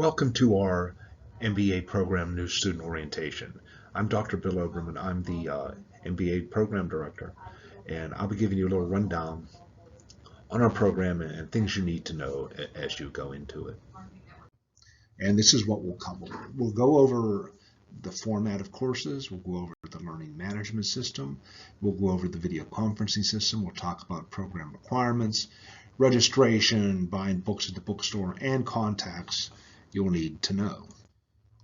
Welcome to our MBA program New Student Orientation. I'm Dr. Bill Oberman. I'm the MBA program director, and I'll be giving you a little rundown on our program and things you need to know as you go into it. And this is what we'll cover. We'll go over the format of courses. We'll go over the learning management system. We'll go over the video conferencing system. We'll talk about program requirements, registration, buying books at the bookstore, and contacts you'll need to know.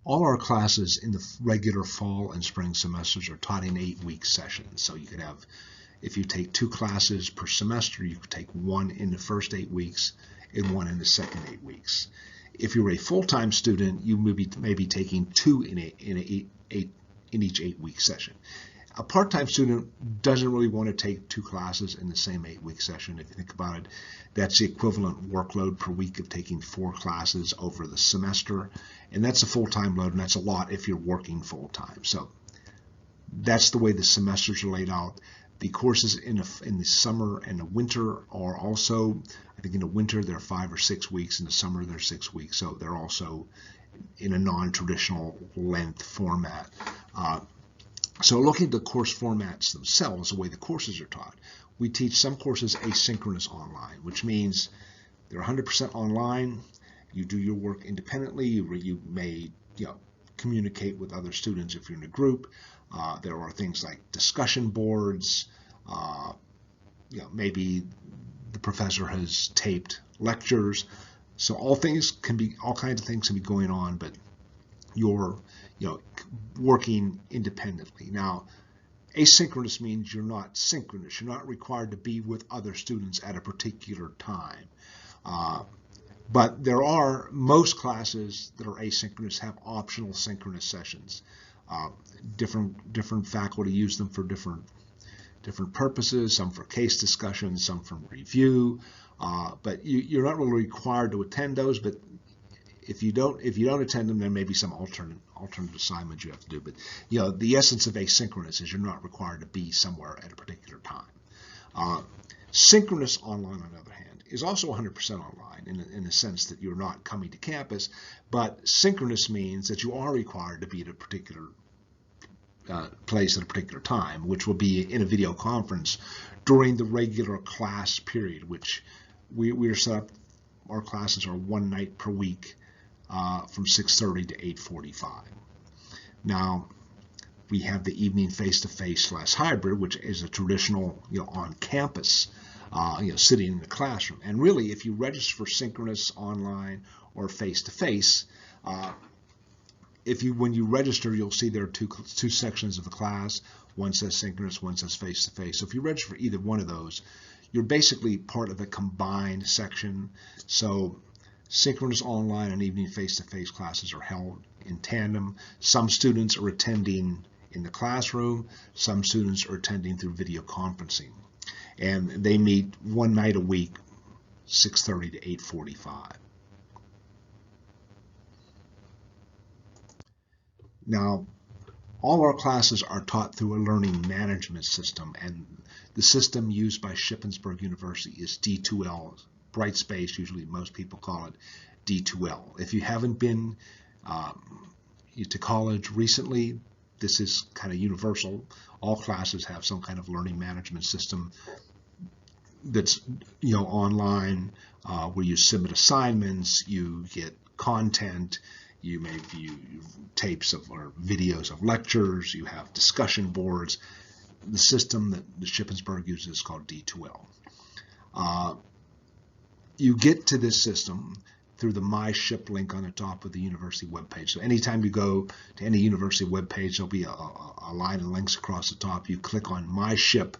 All our classes in the regular fall and spring semesters are taught in 8-week sessions. So you could have, if you take 2 classes per semester, you could take 1 in the first 8 weeks and 1 in the second 8 weeks. If you're a full-time student, you may be taking 2 in each 8-week session. A part-time student doesn't really want to take 2 classes in the same 8-week session. If you think about it, that's the equivalent workload per week of taking 4 classes over the semester, and that's a full-time load, and that's a lot if you're working full-time. So that's the way the semesters are laid out. The courses in the summer and the winter are also, I think in the winter they're 5 or 6 weeks, in the summer they're 6 weeks, so they're also in a non-traditional length format. So looking at the course formats themselves, the way the courses are taught, we teach some courses asynchronous online, which means they're 100% online. You do your work independently. You may communicate with other students if you're in a group. There are things like discussion boards. Maybe the professor has taped lectures. So all kinds of things can be going on, but you're working independently. Now, asynchronous means you're not synchronous. You're not required to be with other students at a particular time. But there are, most classes that are asynchronous have optional synchronous sessions. Different faculty use them for different purposes, some for case discussion, some for review. But you're not really required to attend those, but if you don't attend them, there may be some alternate assignments you have to do. But the essence of asynchronous is you're not required to be somewhere at a particular time. Synchronous online, on the other hand, is also 100% online in the sense that you're not coming to campus, but synchronous means that you are required to be at a particular place at a particular time, which will be in a video conference during the regular class period, which we're set up. Our classes are 1 night per week from 6:30 to 8:45. Now, we have the evening face-to-face / hybrid, which is a traditional, on campus, sitting in the classroom. And really, if you register for synchronous, online, or face-to-face, when you register, you'll see there are two sections of the class. One says synchronous, one says face-to-face. So if you register for either one of those, you're basically part of a combined section. So synchronous online and evening face-to-face classes are held in tandem. Some students are attending in the classroom. Some students are attending through video conferencing. And they meet 1 night a week, 6:30 to 8:45. Now, all our classes are taught through a learning management system, and the system used by Shippensburg University is D2L, Brightspace. Usually most people call it D2L. If you haven't been to college recently, this is kind of universal. All classes have some kind of learning management system that's online, where you submit assignments, you get content, you may view tapes or videos of lectures, you have discussion boards. The system that the Shippensburg uses is called D2L. You get to this system through the My Ship link on the top of the university webpage. So anytime you go to any university webpage, there'll be a line of links across the top. You click on My Ship,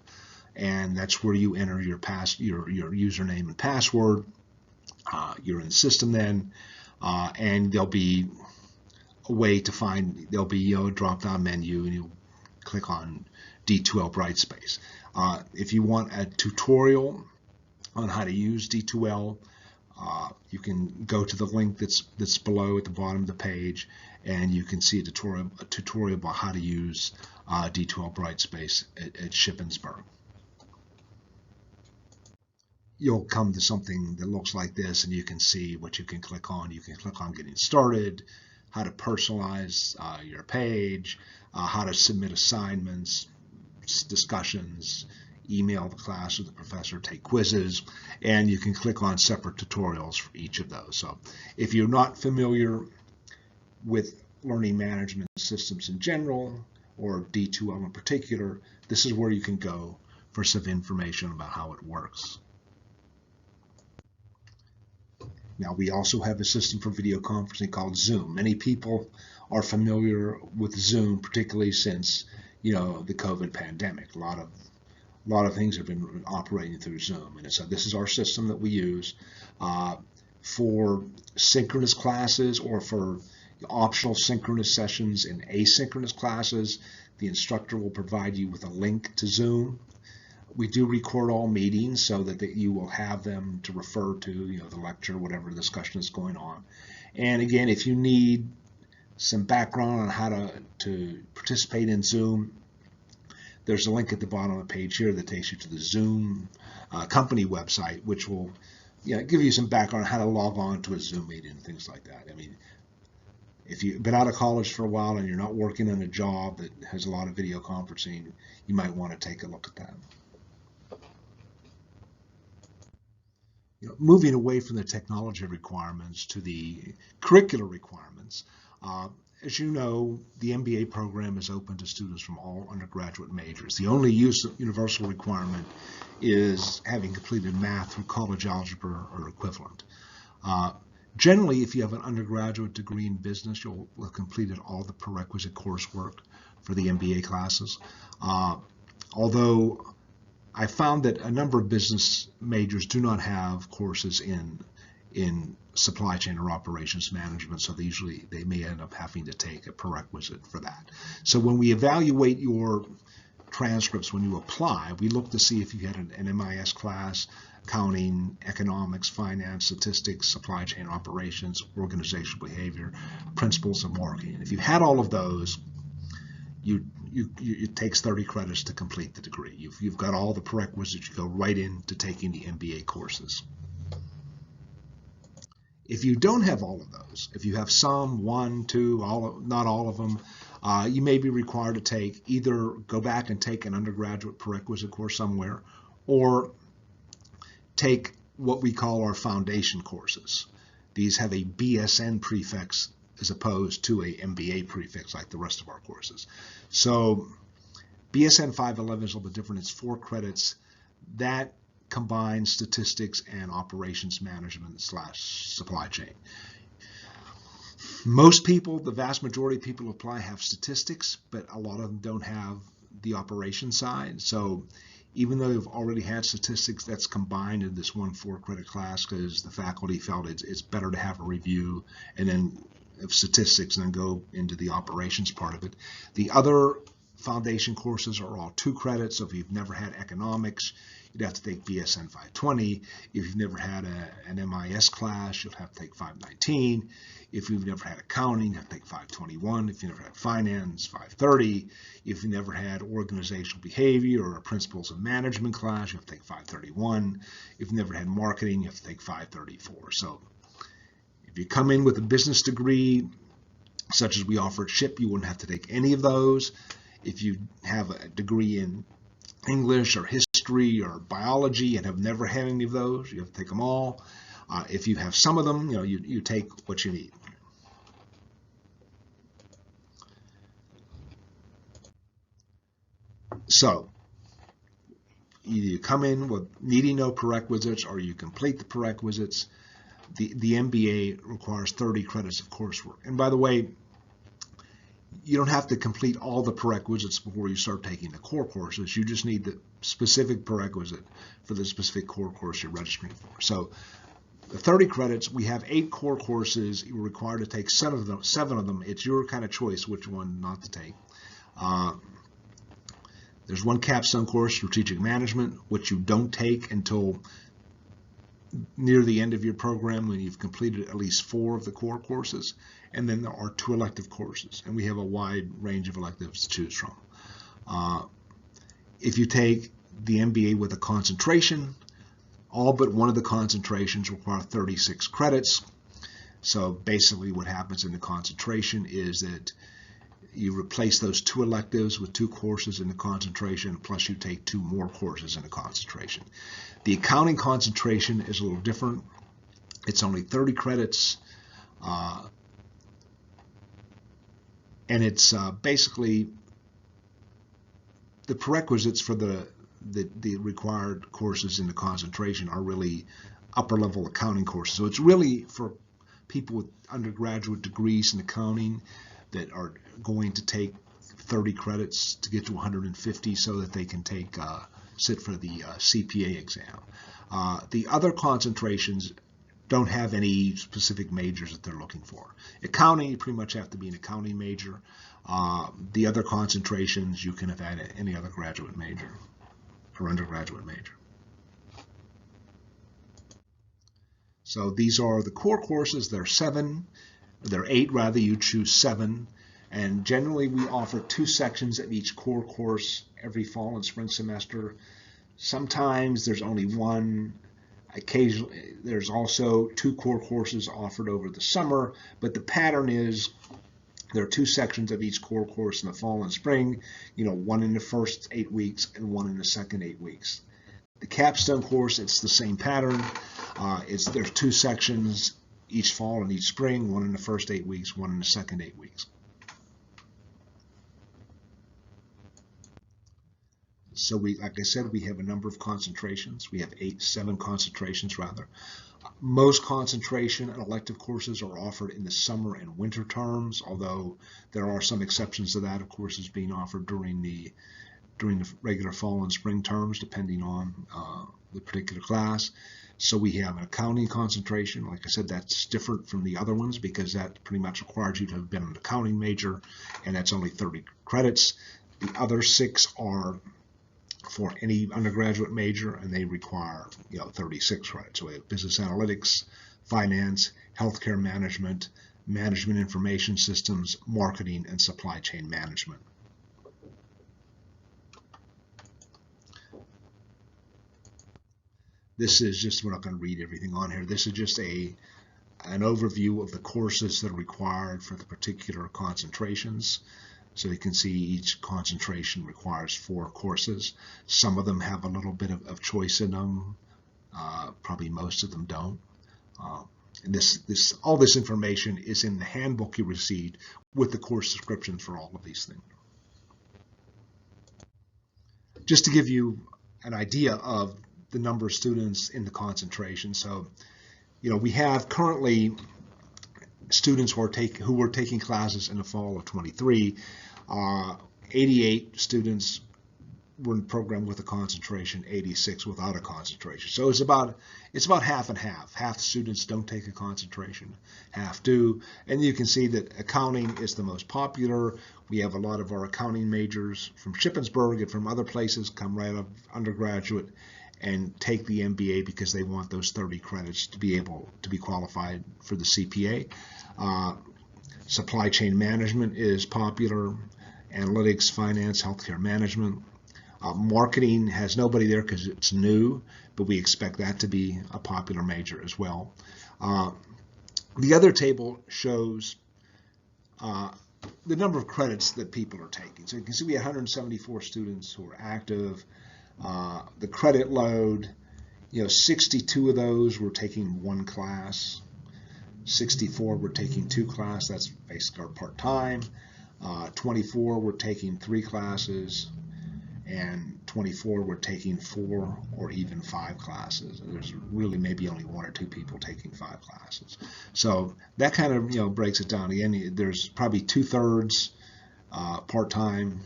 and that's where you enter your username and password. You're in the system then, and there'll be a way to find, there'll be a drop-down menu, and you click on D2L Brightspace. If you want a tutorial on how to use D2L, you can go to the link that's below at the bottom of the page, and you can see a tutorial about how to use D2L Brightspace at Shippensburg. you'll come to something that looks like this, and you can see what you can click on. You can click on getting started, how to personalize your page, how to submit assignments, discussions, email the class or the professor, take quizzes, and you can click on separate tutorials for each of those. So if you're not familiar with learning management systems in general, or D2L in particular, this is where you can go for some information about how it works. Now, we also have a system for video conferencing called Zoom. Many people are familiar with Zoom, particularly since the COVID pandemic. A lot of things have been operating through Zoom, and so this is our system that we use for synchronous classes or for optional synchronous sessions and asynchronous classes. The instructor will provide you with a link to Zoom. We do record all meetings so that you will have them to refer to, the lecture, whatever discussion is going on. And again, if you need some background on how to participate in Zoom, there's a link at the bottom of the page here that takes you to the Zoom company website, which will give you some background on how to log on to a Zoom meeting and things like that. I mean, if you've been out of college for a while and you're not working on a job that has a lot of video conferencing, you might want to take a look at that. Moving away from the technology requirements to the curricular requirements, as you know, the MBA program is open to students from all undergraduate majors. The only universal requirement is having completed math through college algebra or equivalent. Generally, if you have an undergraduate degree in business, you'll have completed all the prerequisite coursework for the MBA classes. Although I found that a number of business majors do not have courses in supply chain or operations management, so they may end up having to take a prerequisite for that. So when we evaluate your transcripts when you apply, we look to see if you had an MIS class, accounting, economics, finance, statistics, supply chain operations, organizational behavior, principles of marketing. If you had all of those, it takes 30 credits to complete the degree. You've got all the prerequisites. You go right into taking the MBA courses. If you don't have all of those, if you have some, one, two, not all of them, you may be required to either go back and take an undergraduate prerequisite course somewhere, or take what we call our foundation courses. These have a BSN prefix as opposed to a MBA prefix like the rest of our courses. So BSN 511 is a little bit different. It's 4 credits. That combines statistics and operations management / supply chain. Most people, the vast majority of people who apply have statistics, but a lot of them don't have the operations side. So even though they've already had statistics, that's combined in this one 4-credit class because the faculty felt it's better to have a review and then of statistics and then go into the operations part of it. The other foundation courses are all 2 credits. So if you've never had economics, you'd have to take BSN 520. If you've never had an MIS class, you'll have to take 519. If you've never had accounting, you have to take 521. If you've never had finance, 530. If you've never had organizational behavior or a principles of management class, you have to take 531. If you've never had marketing, you have to take 534. So if you come in with a business degree, such as we offer at SHIP, you wouldn't have to take any of those. If you have a degree in English or history or biology and have never had any of those, you have to take them all. If you have some of them, you take what you need. So either you come in with needing no prerequisites or you complete the prerequisites. The MBA requires 30 credits of coursework. And by the way, you don't have to complete all the prerequisites before you start taking the core courses. You just need the specific prerequisite for the specific core course you're registering for. So the 30 credits, we have 8 core courses. You're required to take 7 of them. It's your kind of choice which one not to take. There's one capstone course, strategic management, which you don't take until near the end of your program when you've completed at least 4 of the core courses. And then there are 2 elective courses, and we have a wide range of electives to choose from. If you take the MBA with a concentration, All but one of the concentrations require 36 credits. So basically what happens in the concentration is that you replace those 2 electives with 2 courses in the concentration, plus you take 2 more courses in the concentration. The accounting concentration is a little different. It's only 30 credits, and it's basically the prerequisites for the required courses in the concentration are really upper level accounting courses. So it's really for people with undergraduate degrees in accounting that are going to take 30 credits to get to 150 so that they can sit for the CPA exam. The other concentrations don't have any specific majors that they're looking for. Accounting, you pretty much have to be an accounting major. The other concentrations, you can have had any other graduate major or undergraduate major. So these are the core courses. There are 8 rather, you choose 7. And generally we offer 2 sections of each core course every fall and spring semester. Sometimes there's only 1. Occasionally there's also 2 core courses offered over the summer, but the pattern is there are 2 sections of each core course in the fall and spring, 1 in the first 8 weeks and 1 in the second 8 weeks. The capstone course, it's the same pattern. There's 2 sections each fall and each spring, 1 in the first 8 weeks, 1 in the second 8 weeks. So like I said, we have a number of concentrations. We have 7 concentrations rather. Most concentration and elective courses are offered in the summer and winter terms, although there are some exceptions to that, of courses being offered during the regular fall and spring terms, depending on the particular class. So we have an accounting concentration. Like I said, that's different from the other ones because that pretty much requires you to have been an accounting major, and that's only 30 credits. The other 6 are for any undergraduate major, and they require 36 credits. So we have business analytics, finance, healthcare management, management information systems, marketing, and supply chain management. This is just, we're not going to read everything on here. This is just an overview of the courses that are required for the particular concentrations. So you can see each concentration requires 4 courses. Some of them have a little bit of choice in them. Probably most of them don't. And all this information is in the handbook you received with the course descriptions for all of these things. Just to give you an idea of the number of students in the concentration. So, we have currently students who were taking classes in the fall of 23. 88 students were in the program with a concentration, 86 without a concentration. So it's about half and half. Half the students don't take a concentration, half do. And you can see that accounting is the most popular. We have a lot of our accounting majors from Shippensburg and from other places come right up undergraduate and take the MBA because they want those 30 credits to be able to be qualified for the CPA. Supply chain management is popular. Analytics, finance, healthcare management. Marketing has nobody there because it's new, but we expect that to be a popular major as well. The other table shows the number of credits that people are taking. So you can see we had 174 students who are active. The credit load, 62 of those were taking 1 class. 64 were taking 2 classes. That's basically our part-time. 24 were taking 3 classes, and 24 were taking 4 or even 5 classes. There's really maybe only 1 or 2 people taking 5 classes. So that kind of breaks it down. Again, there's probably 2/3 part-time,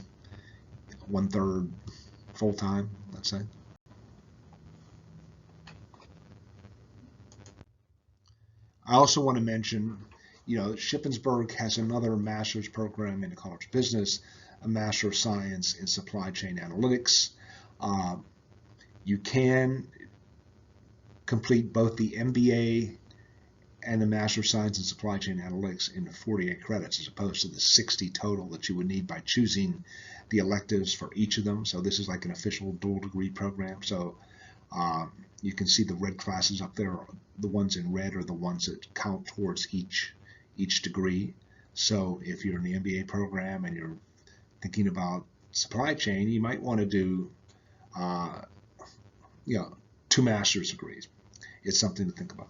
1/3 full-time, let's say. I also want to mention, Shippensburg has another master's program in the College of Business, a Master of Science in Supply Chain Analytics. You can complete both the MBA and the Master of Science in Supply Chain Analytics in 48 credits as opposed to the 60 total that you would need by choosing the electives for each of them. So this is like an official dual degree program. So You can see the red classes up there. The ones in red are the ones that count towards each degree. So if you're in the MBA program and you're thinking about supply chain, you might want to do you know, 2 master's degrees. It's something to think about.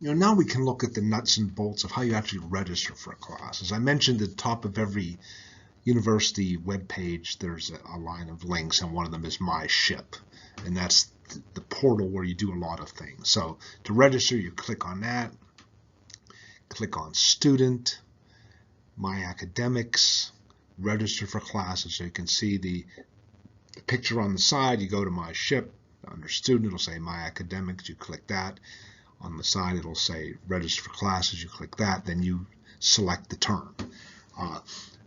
Now we can look at the nuts and bolts of how you actually register for a class. As I mentioned, at the top of every university webpage, there's a line of links, and one of them is My Ship, and that's the portal where you do a lot of things. So to register, you click on that, click on Student, My Academics, Register for Classes. So you can see the picture on the side. You go to My Ship. Under Student, it'll say My Academics. You click that. On the side, it'll say Register for Classes. You click that. Then you select the term.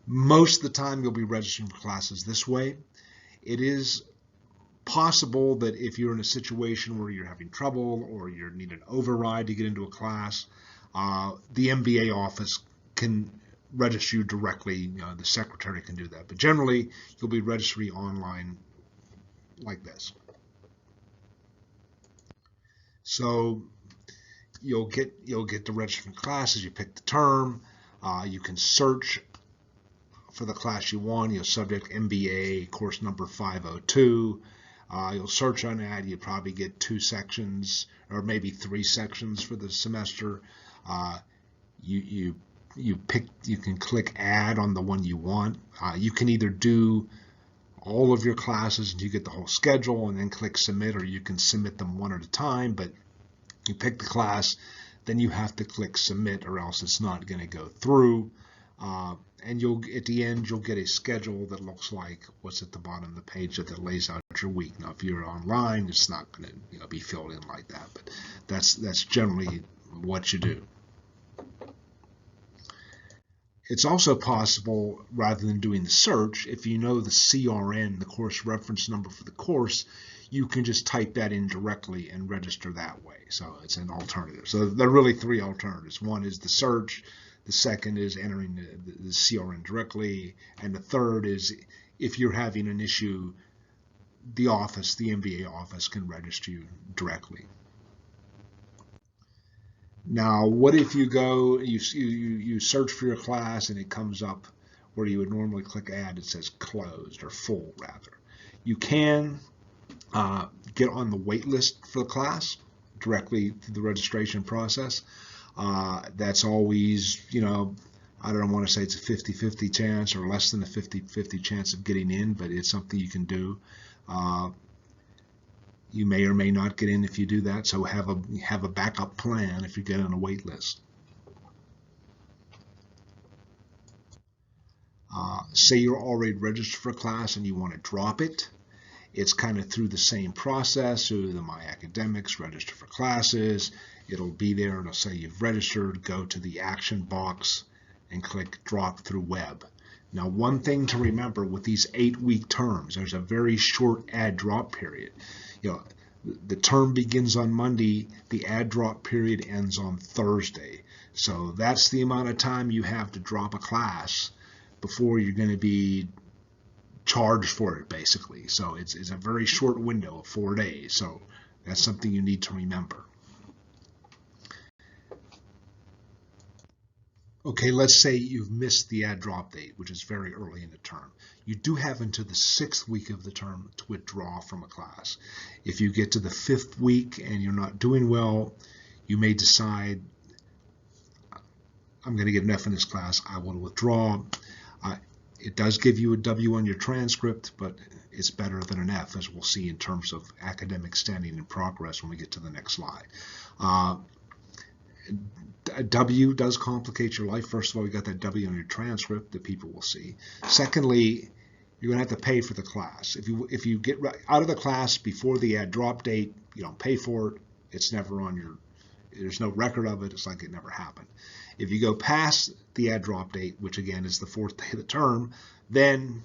Most of the time, you'll be registering for classes this way. It is possible that if you're in a situation where you're having trouble or you need an override to get into a class, the MBA office can register you directly. The secretary can do that. But generally, you'll be registering online like this. So you'll get to register for classes. You pick the term. You can search for the class you want. Subject MBA, course number 502. You'll search on that. You probably get 2 sections or maybe 3 sections for the semester. You can click add on the one you want. You can either do all of your classes and you get the whole schedule and then click submit, or you can submit them one at a time, but you pick the class, then you have to click submit or else it's not going to go through. And at the end, you'll get a schedule that looks like what's at the bottom of the page that lays out your week. Now, if you're online, it's not going to be filled in like that, but that's generally what you do. It's also possible, rather than doing the search, if you know the CRN, the course reference number for the course, you can just type that in directly and register that way. So it's an alternative. So there are really 3 alternatives. One is the search. The second is entering the CRN directly. And the third is if you're having an issue, the MBA office can register you directly. Now, what if you go, you search for your class and it comes up where you would normally click add, it says closed or full rather. You can get on the wait list for the class directly through the registration process. That's always, I don't want to say it's a 50-50 chance or less than a 50-50 chance of getting in, but it's something you can do. You may or may not get in if you do that, so have a backup plan if you get on a wait list. Say you're already registered for a class and you want to drop it. It's kind of through the same process, through the My Academics, register for classes. It'll be there, it'll say you've registered, go to the action box and click drop through web. Now, one thing to remember with these 8-week terms, there's a very short add drop period. The term begins on Monday, the add drop period ends on Thursday. So that's the amount of time you have to drop a class before you're going to be charged for it, basically. So it's a very short window of 4 days. So that's something you need to remember. Okay, let's say you've missed the add drop date, which is very early in the term. You do have until the 6th week of the term to withdraw from a class. If you get to the 5th week and you're not doing well, you may decide, I'm going to get an F in this class, I will withdraw. It does give you a W on your transcript, but it's better than an F, as we'll see in terms of academic standing and progress when we get to the next slide. A W does complicate your life. First of all, you got that W on your transcript that people will see. Secondly, you're going to have to pay for the class. If you get out of the class before the add drop date, you don't pay for it. It's never on your, there's no record of it. It's like it never happened. If you go past the add drop date, which again is the 4th day of the term, then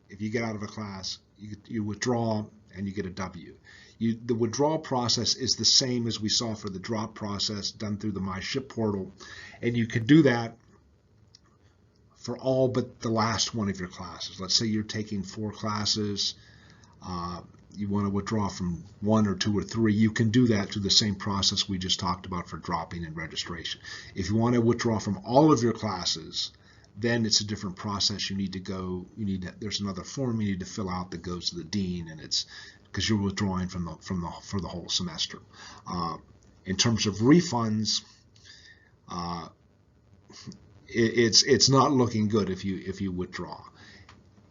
if you get out of a class, you withdraw and you get a W. The withdrawal process is the same as we saw for the drop process done through the My Ship portal, and you can do that for all but the last one of your classes. Let's say you're taking 4 classes You want to withdraw from 1 or 2 or 3, you can do that through the same process we just talked about for dropping and registration. If you want to withdraw from all of your classes, then it's a different process. You need to go, there's another form you need to fill out that goes to the dean, and it's because you're withdrawing for the whole semester. In terms of refunds, it's not looking good if you withdraw.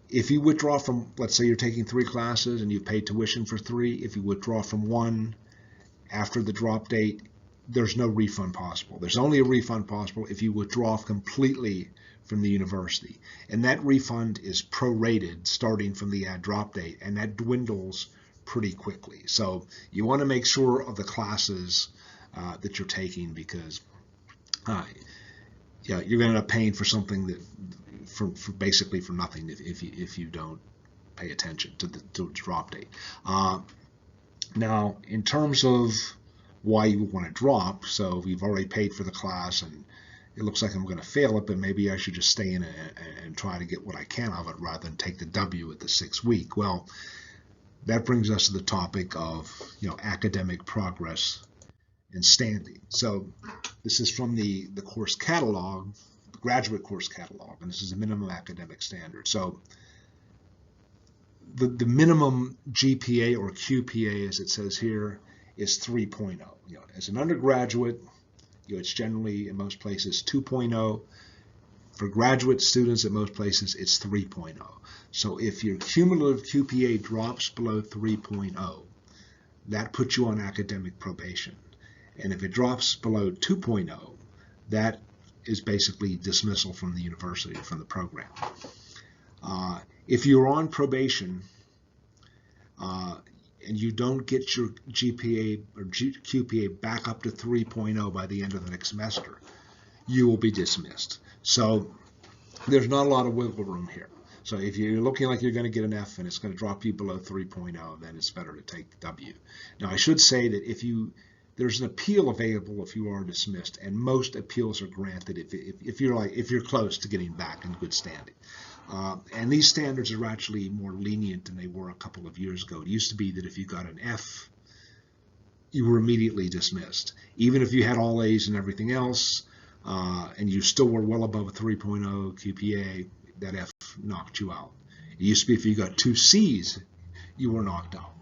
If you withdraw from, let's say you're taking 3 classes and you pay tuition for 3, if you withdraw from 1 after the drop date, there's no refund possible. There's only a refund possible if you withdraw completely from the university. And that refund is prorated starting from the drop date, and that dwindles pretty quickly. So you want to make sure of the classes that you're taking, because you're going to end up paying for something that for basically for nothing if you don't pay attention to the drop date. Now, in terms of why you want to drop, so we've already paid for the class and it looks like I'm going to fail it, but maybe I should just stay in and try to get what I can of it rather than take the W at the 6th week. Well, that brings us to the topic of academic progress and standing. So this is from the course catalog, the graduate course catalog, and this is a minimum academic standard. So the minimum GPA or QPA, as it says here, is 3.0. As an undergraduate, it's generally in most places 2.0. For graduate students, at most places, it's 3.0. So if your cumulative QPA drops below 3.0, that puts you on academic probation. And if it drops below 2.0, that is basically dismissal from the university or from the program. If you're on probation and you don't get your GPA or QPA back up to 3.0 by the end of the next semester, you will be dismissed. So there's not a lot of wiggle room here. So if you're looking like you're going to get an F and it's going to drop you below 3.0, then it's better to take W. Now, I should say that there's an appeal available if you are dismissed, and most appeals are granted if you're close to getting back in good standing. And these standards are actually more lenient than they were a couple of years ago. It used to be that if you got an F, you were immediately dismissed. Even if you had all A's and everything else, and you still were well above a 3.0 QPA, that F knocked you out. It used to be if you got 2 C's, you were knocked out.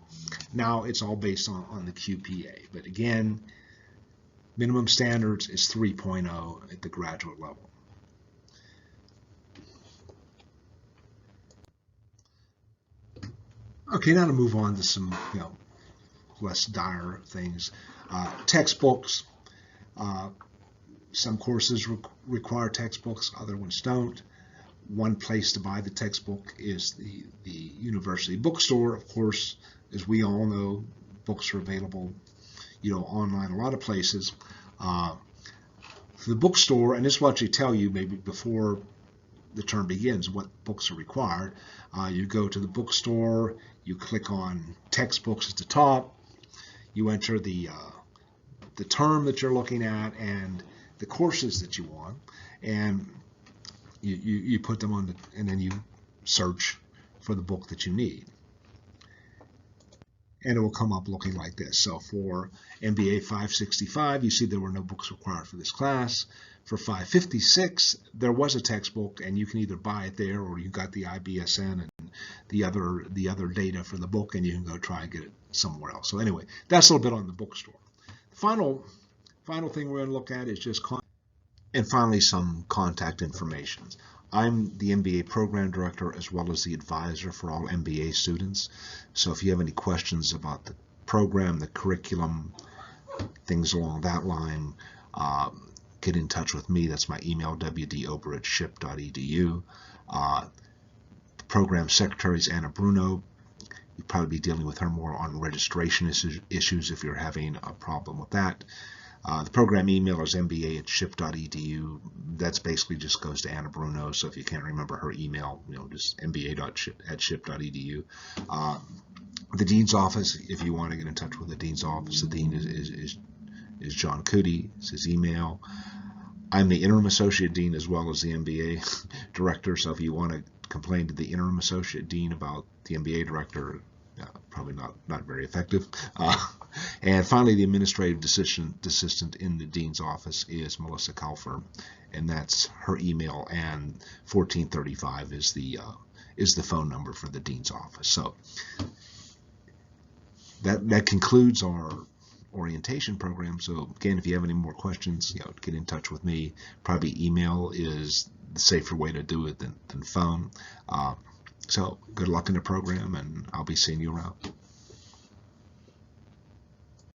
Now it's all based on the QPA. But again, minimum standards is 3.0 at the graduate level. Okay, now to move on to some less dire things. Textbooks. Some courses require textbooks, other ones don't. One place to buy the textbook is the university bookstore. Of course, as we all know, books are available online a lot of places. For the bookstore, and this will actually tell you maybe before the term begins what books are required. You go to the bookstore, you click on textbooks at the top, you enter the term that you're looking at and the courses that you want, and you put them on and then you search for the book that you need. And it will come up looking like this. So for MBA 565, you see there were no books required for this class. For 556, there was a textbook, and you can either buy it there or you got the IBSN and the other data for the book, and you can go try and get it somewhere else. So anyway, that's a little bit on the bookstore. Final thing we're going to look at is just and finally some contact information. I'm the MBA program director as well as the advisor for all MBA students. So if you have any questions about the program, the curriculum, things along that line, get in touch with me. That's my email, wdober@ship.edu. The program secretary is Anna Bruno. You'll probably be dealing with her more on registration issues if you're having a problem with that. The program email is mba@ship.edu. That's basically just goes to Anna Bruno. So if you can't remember her email, just mba.ship.edu. The dean's office, if you want to get in touch with the dean's office, the dean is John Cootie. It's his email. I'm the interim associate dean as well as the MBA director. So if you want to complain to the interim associate dean about the MBA director, probably not very effective. And finally, the administrative assistant in the dean's office is Melissa Kaufer, and that's her email, and 1435 is the phone number for the dean's office. So that concludes our orientation program. So again, if you have any more questions, get in touch with me. Probably email is the safer way to do it than phone. So good luck in the program, and I'll be seeing you around.